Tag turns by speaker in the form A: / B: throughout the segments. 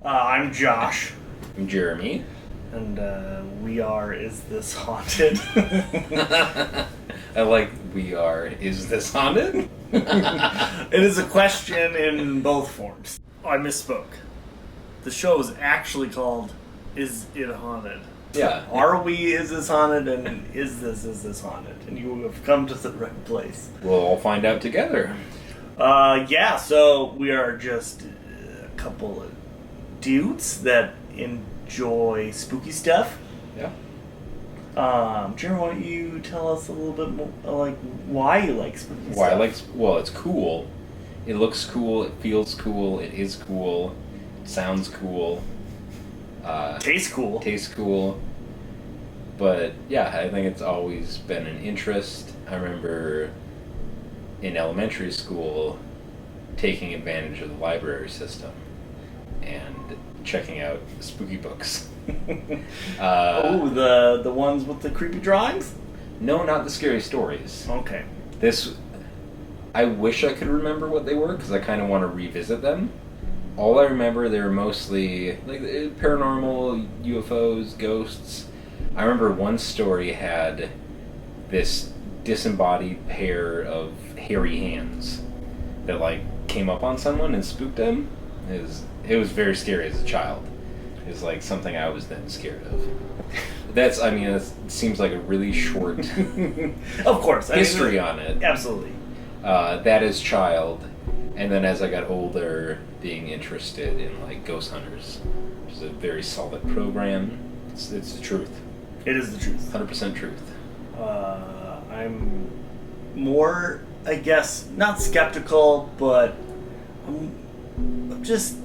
A: I'm Josh.
B: I'm Jeremy.
A: And we are Is This Haunted?
B: I like we are Is This Haunted?
A: It is a question in both forms. Oh, I misspoke. The show is actually called Is It Haunted?
B: Yeah.
A: Are we Is This Haunted? And Is This Haunted? And you have come to the right place.
B: We'll all find out together.
A: Yeah, so we are just a couple of dudes that enjoy spooky stuff.
B: Yeah.
A: Jeremy, why don't you tell us a little bit more, like, why you like spooky stuff?
B: Why I like... Well, it's cool. It looks cool. It feels cool. It is cool. It sounds cool.
A: Tastes cool.
B: Tastes cool. But, yeah, I think it's always been an interest. I remember in elementary school taking advantage of the library system and checking out spooky books.
A: The ones with the creepy drawings?
B: No, not the scary stories.
A: Okay.
B: I wish I could remember what they were, because I kind of want to revisit them. All I remember, they were mostly like paranormal, UFOs, ghosts. I remember one story had this disembodied pair of hairy hands that like came up on someone and spooked them. It was very scary as a child. It was like something I was then scared of. It seems like a really short
A: Of course.
B: history on it.
A: Absolutely.
B: That as child, and then as I got older, being interested in like Ghost Hunters, which is a very solid program. It's the truth.
A: It is the truth.
B: 100% truth.
A: I'm more, I guess, not skeptical, but I'm just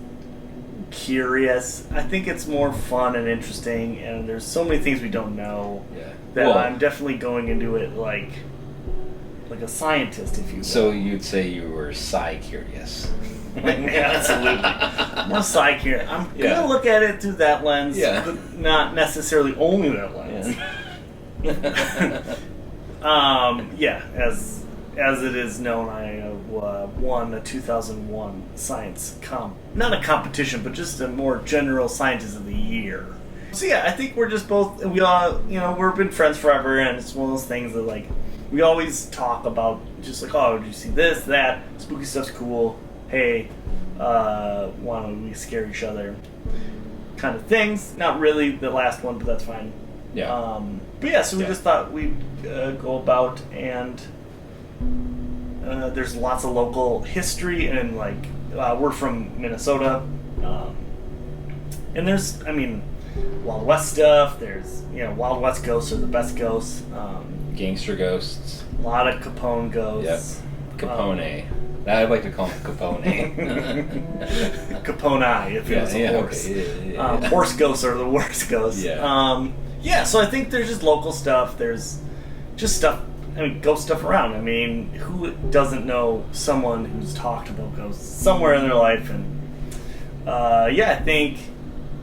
A: curious. I think it's more fun and interesting, and there's so many things we don't know that I'm definitely going into it like a scientist, if you will.
B: So you'd say you were sci-curious.
A: Absolutely. More sci-curious. I'm gonna look at it through that lens, but not necessarily only that lens. As it is known, I won a 2001 science not a competition, but just a more general scientist of the year. So yeah, I think we're just both, we've been friends forever, and it's one of those things that like, we always talk about just like, oh, did you see this, that, spooky stuff's cool, hey, why don't we scare each other, kind of things. Not really the last one, but that's fine.
B: Yeah.
A: So we just thought we'd go about, and there's lots of local history, and like we're from Minnesota, and there's Wild West stuff. There's Wild West ghosts are the best ghosts.
B: Gangster ghosts.
A: A lot of Capone ghosts.
B: Yep. Capone. I'd like to call him Capone.
A: Capone, if it was a horse.
B: Okay.
A: Horse ghosts are the worst ghosts.
B: Yeah.
A: So I think there's just local stuff. There's just stuff. Ghost stuff around. Who doesn't know someone who's talked about ghosts somewhere in their life? And I think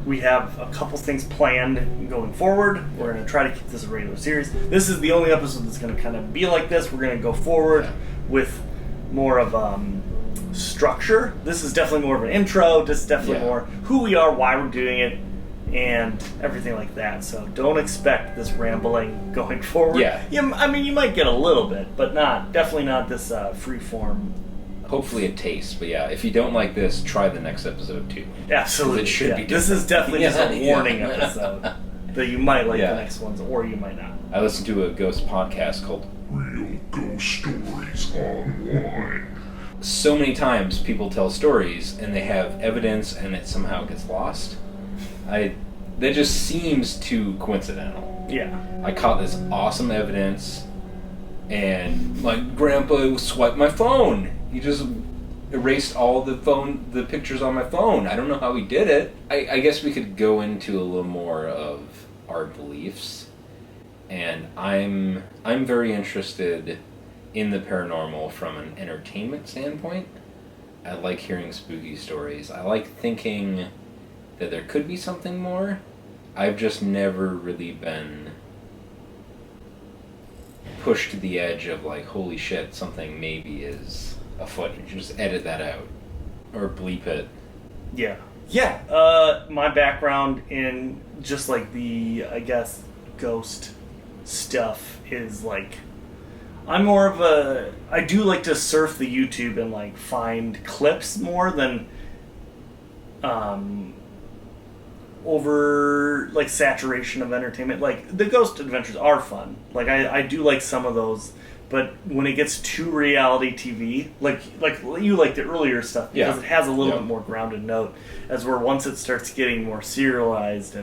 A: we have a couple things planned going forward. We're going to try to keep this a regular series. This is the only episode that's going to kind of be like this. We're going to go forward with more of structure. This is definitely more of an intro. This is definitely more who we are, why we're doing it, and everything like that. So don't expect this rambling going forward.
B: Yeah.
A: You might get a little bit, but definitely not this free form.
B: Hopefully it tastes, but yeah, if you don't like this, try the next episode too.
A: Absolutely.
B: It should be different.
A: This is definitely just a warning episode that you might like the next ones, or you might not.
B: I listened to a ghost podcast called
C: Real Ghost Stories Online.
B: So many times people tell stories and they have evidence and it somehow gets lost. That just seems too coincidental.
A: Yeah.
B: I caught this awesome evidence and my grandpa swiped my phone. He just erased all the pictures on my phone. I don't know how he did it. I guess we could go into a little more of our beliefs. And I'm very interested in the paranormal from an entertainment standpoint. I like hearing spooky stories. I like thinking that there could be something more. I've just never really been pushed to the edge of like, holy shit, something maybe is afoot. Just edit that out. Or bleep it.
A: Yeah. Yeah, my background in just like the, I guess, ghost stuff is like, I'm more of a, I do like to surf the YouTube and like find clips more than over like saturation of entertainment. Like the ghost adventures are fun. Like I do like some of those, but when it gets too reality TV, like you like the earlier stuff because
B: Yeah.
A: it has a little
B: Yeah.
A: bit more grounded note. As where once it starts getting more serialized,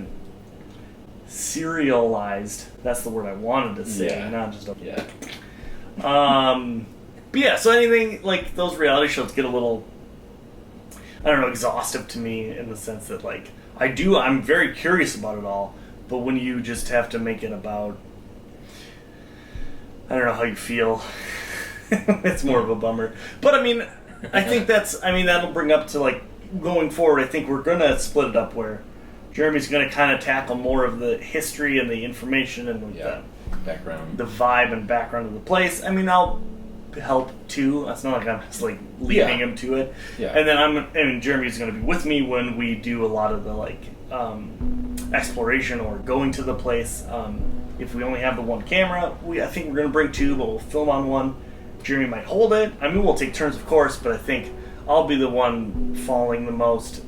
A: that's the word I wanted to say,
B: Yeah.
A: not just a
B: Yeah.
A: but yeah, so anything like those reality shows get a little, I don't know, exhaustive to me in the sense that like I'm very curious about it all, but when you just have to make it about, I don't know how you feel, it's more of a bummer. But I mean, I think that'll bring up to like going forward. I think we're gonna split it up where Jeremy's gonna kind of tackle more of the history and the information and like
B: Yeah. Background.
A: the vibe and background of the place. I mean, I'll help too. It's not like I'm just like leaving
B: Yeah.
A: him to it.
B: Yeah.
A: And then Jeremy's going to be with me when we do a lot of the like exploration or going to the place. If we only have the one camera, I think we're going to bring two, but we'll film on one. Jeremy might hold it. I mean, we'll take turns, of course, but I think I'll be the one falling the most,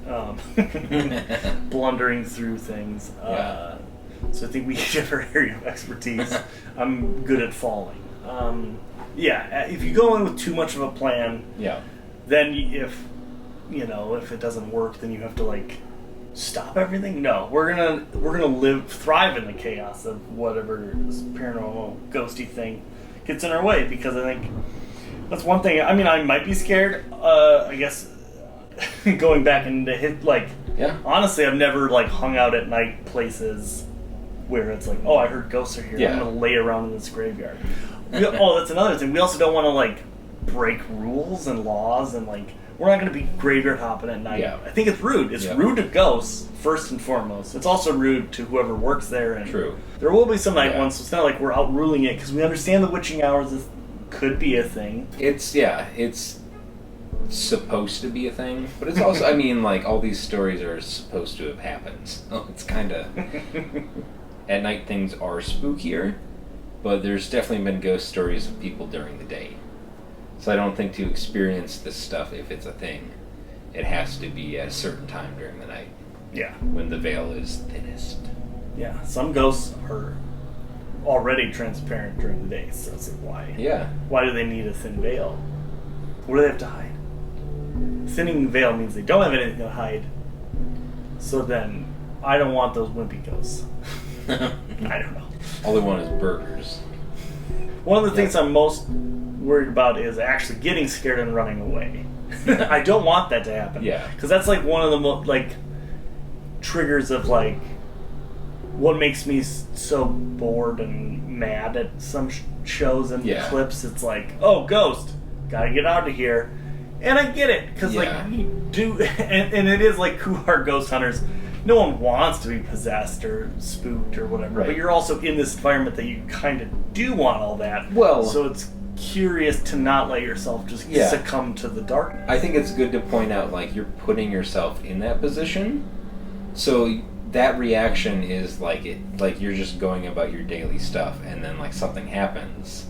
A: blundering through things.
B: Yeah.
A: So I think we each have our area of expertise. I'm good at falling. If you go in with too much of a plan,
B: Yeah.
A: then if it doesn't work, then you have to like stop everything. No, we're gonna thrive in the chaos of whatever this paranormal ghosty thing gets in our way, because I think that's one thing. I mean, I might be scared. I guess going back into
B: Yeah.
A: honestly, I've never like hung out at night places where it's like, oh, I heard ghosts are here.
B: Yeah.
A: I'm gonna lay around in this graveyard. That's another thing. We also don't want to like break rules and laws, and like we're not gonna be graveyard hopping at night.
B: Yeah.
A: I think it's rude. It's rude to ghosts first and foremost. It's also rude to whoever works there. And
B: True.
A: there will be some night
B: Yeah.
A: ones, so it's not like we're outruling it because we understand the witching hours could be a thing.
B: It's supposed to be a thing, but it's also, I mean, like, all these stories are supposed to have happened, so it's kind of, at night things are spookier, but there's definitely been ghost stories of people during the day. So I don't think to experience this stuff, if it's a thing, it has to be at a certain time during the night,
A: Yeah.
B: when the veil is thinnest.
A: Yeah. Some ghosts are already transparent during the day, so it's like, why?
B: Yeah.
A: Why do they need a thin veil? What do they have to hide? Thinning the veil means they don't have anything to hide. So then, I don't want those wimpy ghosts. I don't know.
B: All they want is burgers.
A: One of the things I'm most worried about is actually getting scared and running away. I don't want that to happen.
B: Yeah.
A: Because that's like one of the triggers of like what makes me so bored and mad at some shows and
B: Yeah.
A: clips. It's like, oh, ghost, gotta get out of here. And I get it, because
B: Yeah.
A: like you do, and it is like, who are ghost hunters? No one wants to be possessed or spooked or whatever,
B: Right.
A: but you're also in this environment that you kind of do want all that.
B: Well-
A: so it's curious to not let yourself just
B: Yeah.
A: succumb to the darkness.
B: I think it's good to point out, like, you're putting yourself in that position, so that reaction is like you're just going about your daily stuff, and then like something happens,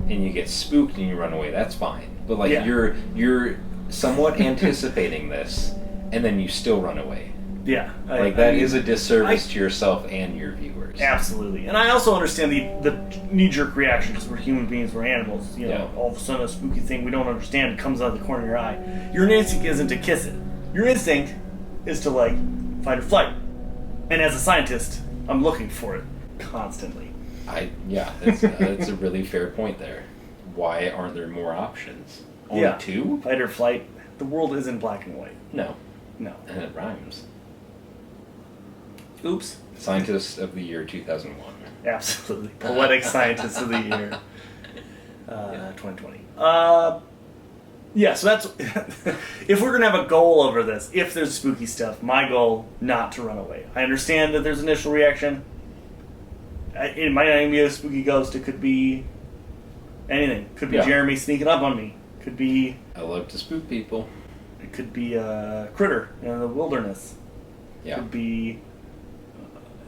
B: and you get spooked and you run away. That's fine, but like
A: Yeah.
B: you're somewhat anticipating this, and then you still run away.
A: Yeah,
B: Like that is a disservice to yourself and your viewers.
A: Absolutely. And I also understand the knee-jerk reaction, because we're human beings, we're animals. You know,
B: Yeah.
A: all of a sudden a spooky thing we don't understand comes out of the corner of your eye. Your instinct isn't to kiss it. Your instinct is to, like, fight or flight. And as a scientist, I'm looking for it constantly.
B: That's a really fair point there. Why aren't there more options? Only
A: Yeah.
B: two?
A: Fight or flight. The world isn't black and white.
B: No,
A: No.
B: and it rhymes.
A: Oops.
B: Scientist of the year 2001.
A: Absolutely. Poetic Scientist of the Year. 2020. So that's... if we're going to have a goal over this, if there's spooky stuff, my goal, not to run away. I understand that there's initial reaction. It might not even be a spooky ghost. It could be anything. Could be
B: Yeah.
A: Jeremy sneaking up on me. Could be...
B: I love to spook people.
A: It could be a critter in the wilderness. It
B: Yeah.
A: could be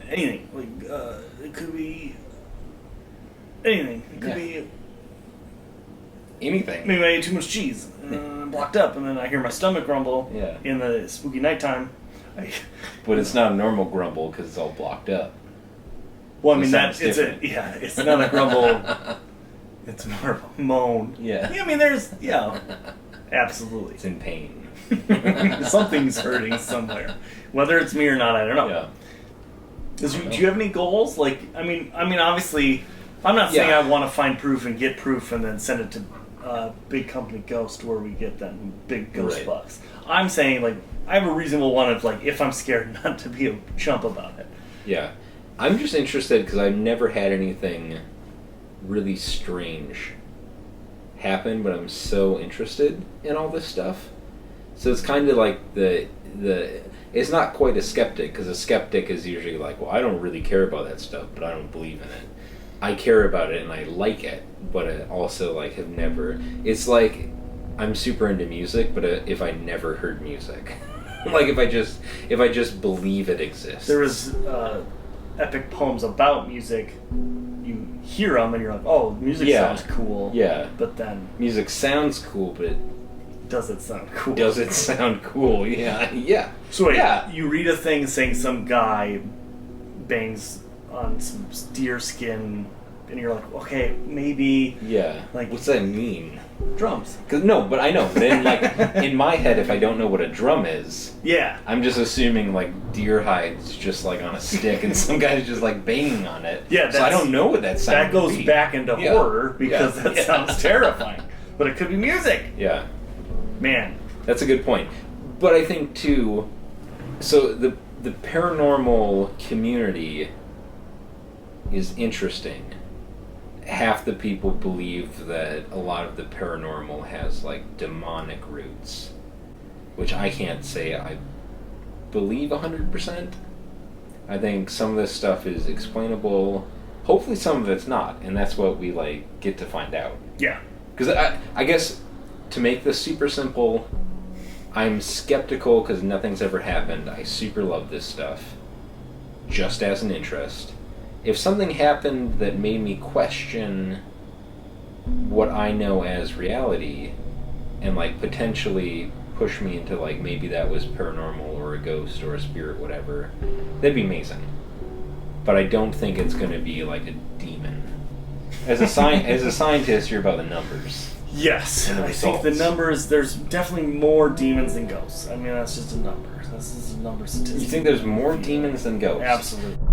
A: anything. It could be anything. It could be
B: Anything.
A: maybe I ate too much cheese and I'm blocked up, and then I hear my stomach grumble
B: Yeah.
A: in the spooky nighttime.
B: But it's not a normal grumble because it's all blocked up.
A: Well, I
B: It
A: mean
B: sounds
A: it's
B: different.
A: it's not a grumble. It's more of a moan.
B: Yeah.
A: I mean, there's absolutely.
B: It's in pain.
A: Something's hurting somewhere, whether it's me or not. I don't know.
B: Yeah.
A: Do you have any goals? Like, I mean, obviously, I'm not saying
B: Yeah.
A: I want to find proof and get proof and then send it to big company Ghost where we get them big ghost
B: Right.
A: bucks. I'm saying, like, I have a reasonable one of, like, if I'm scared, not to be a chump about it.
B: Yeah. I'm just interested because I've never had anything really strange happen, but I'm so interested in all this stuff. So it's kind of like the it's not quite a skeptic, because a skeptic is usually like, well, I don't really care about that stuff, but I don't believe in it. I care about it and I like it, but I also like have never. It's like I'm super into music, but if I never heard music, like if I just believe it exists.
A: There was epic poems about music. You hear them and you're like, oh, music
B: Yeah.
A: sounds cool.
B: Yeah.
A: But then,
B: Music sounds cool, but
A: does it sound cool?
B: does it sound cool? Yeah. Yeah.
A: So wait,
B: Yeah.
A: you read a thing saying some guy bangs on some deer skin, and you're like, okay, maybe
B: Yeah.
A: Like-
B: What's that mean?
A: drums.
B: No, but I know. But in like in my head, if I don't know what a drum is,
A: Yeah.
B: I'm just assuming like deer hides just like on a stick, and some guy's just like banging on it.
A: Yeah,
B: So I don't know what that sound.
A: That goes
B: would be.
A: back into
B: Yeah.
A: horror because
B: Yeah.
A: that
B: Yeah.
A: sounds terrifying. But it could be music.
B: Yeah.
A: Man.
B: That's a good point. But I think too, so the paranormal community is interesting. Half the people believe that a lot of the paranormal has like demonic roots, which I can't say I believe 100%. I think some of this stuff is explainable. Hopefully some of it's not, and that's what we like get to find out.
A: Yeah.
B: Because I guess, to make this super simple, I'm skeptical because nothing's ever happened. I super love this stuff, just as an interest. If something happened that made me question what I know as reality, and like potentially push me into like maybe that was paranormal or a ghost or a spirit, whatever, that'd be amazing. But I don't think it's going to be like a demon. As a scientist, you're about the numbers.
A: Yes.
B: And the
A: I think the
B: results.
A: numbers, there's definitely more demons than ghosts. I mean, that's just a number. That's just a number statistic.
B: You think there's more demons than ghosts?
A: Absolutely.